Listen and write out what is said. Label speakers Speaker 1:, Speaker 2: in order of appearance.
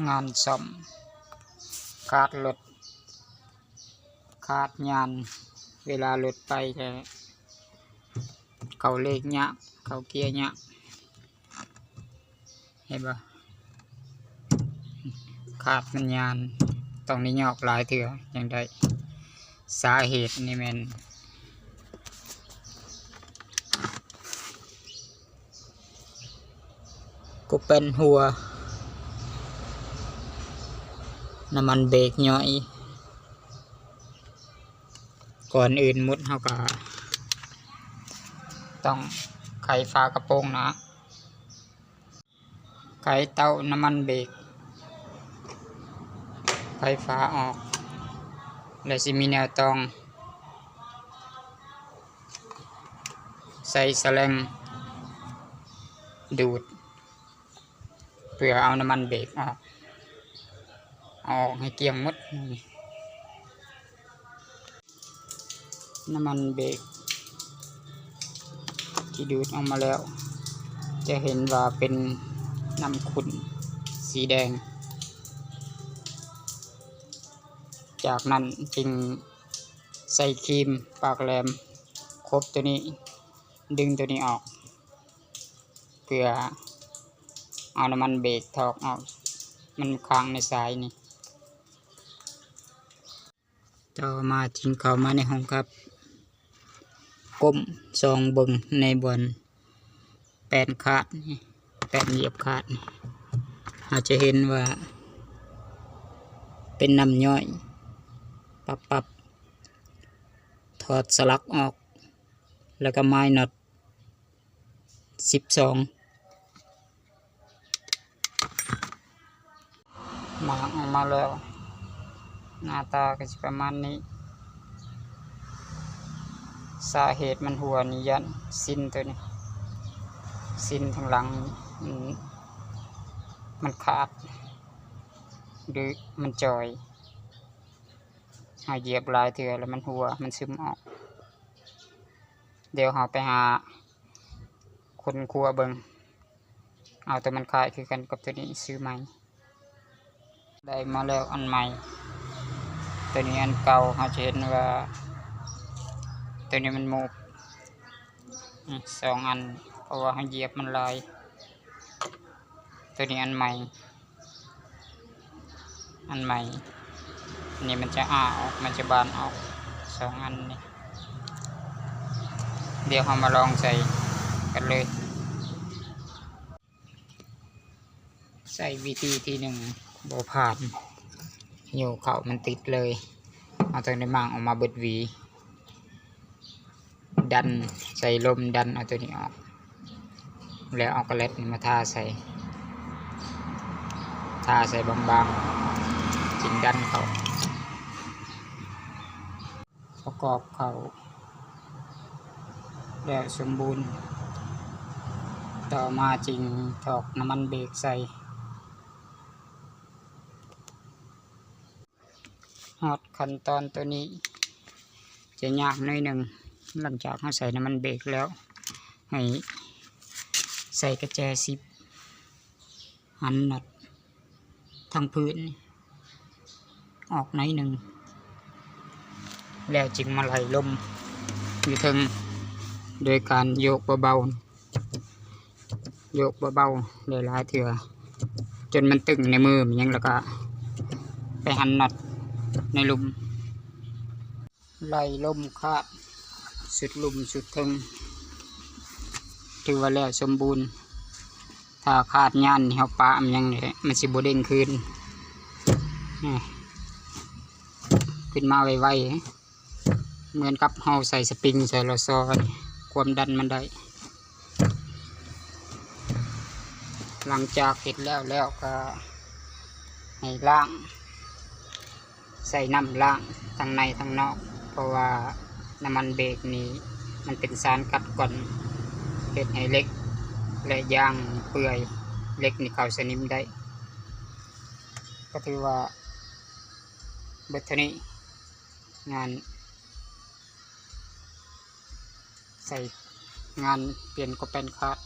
Speaker 1: งานซ่อมคาดรถคาดยานเวลารถไปแต่เขาเลขยะเขาเกียร์ยะเห็นปะคาดมันยานต้องนี้ยอกหลายเถื่ออย่างใดสาเหตุนี่แม่นก็เป็นหัวน้ำมันเบรกย่อยก่อนอื่นมุดเขาก็ต้องไขฝากระโปรงนะไขเต้าน้ำมันเบรกไขฝาออกแล้วสิมีแนวตองใส่แสลงดูดเพื่อเอาน้ำมันเบรกออกให้เกลี้ยงหมดน้ำมันเบรกที่ดูดออกมาแล้วจะเห็นว่าเป็นน้ำขุ่นสีแดงจากนั้นจึงใส่ครีมปากแหลมครบตัวนี้ดึงตัวนี้ออกเพื่อเอาน้ำมันเบรกถอกออกมันค้างในสายนี่ต่อมาจึงเข้ามาในห้องครับก้มซองเบิ่งในบอนแป้นขาดแป้นเหยียบขาดอาจจะเห็นว่าเป็นน้ำย่อยปับถอดสลักออกแล้วก็ไม้น็อต12มาออกมาแล้วหน้าตาก็จะประมาณนี้สาเหตุมันหัวนี่ยันสิ้นตัวนี้สิ้นทางหลังมันขาดหรือมันจอยเหยียบลายเถื่อแล้วมันหัวมันซึมออกเดี๋ยวเราไปหาคนครัวเบิงเอาแต่มันคล้ายคือกันกับตัวนี้ซื้อใหม่ได้มาแล้วอันใหม่ตัวนี้อันเก่าเราจะเห็นว่าตัวนี้มันโมก2 อันเพราะว่าเราเหยียบมันลายตัวนี้อันใหม่นี่มันจะออกมันจะบานออก2 อันนี่เดี๋ยวเรามาลองใส่กันเลยใส่วิธีที่1บ่ผ่านโยกเขามันติดเลยเอาตัวนี้มั่งออกมาเบิดวีดันใส่ลมดันเอาตัวนี้ออกแล้วเอากระเล็ดมาทาใส่บางๆจึงดันเขาประกอบเขาแล้วสมบูรณ์ต่อมาจึงถอกน้ำมันเบรกใส่ฮอดขั้นตอนตัวนี้จะยากหน่อยหนึ่งหลังจากเราใส่น้ำมันเบรกแล้วให้ใส่กระแจ10หันน็อตทางพื้นออกหน่อยหนึ่งแล้วจึงมาไหลลมอยู่ถึงโดยการโยกเบาๆหลายๆเถื่อจนมันตึงในมือมันยังแล้วก็ไปหันน็อตในลุมไหลลมคาดสุดลุมสุดถึงถือว่าแล้วสมบูรณ์ถ้าขาดย่านเฮาปะมันยังเนี่ยมันสิบ่เด้งขึ้นมาไวๆเหมือนกับเฮาใส่สปริงใส่ลอซอความดันมันได้หลังจากเสร็จแล้วก็ให้ล้างใส่น้ำล้างทั้งในทั้งนอกเพราะว่าน้ำมันเบรกนี้มันเป็นสารกัดกร่อนเฮ็ดให้เหล็กและยางเปื่อยเหล็กนี่เข้าสนิมได้ก็ถือว่าเบิดเท่านี้งานใส่งานเปลี่ยนก็เป็นคาด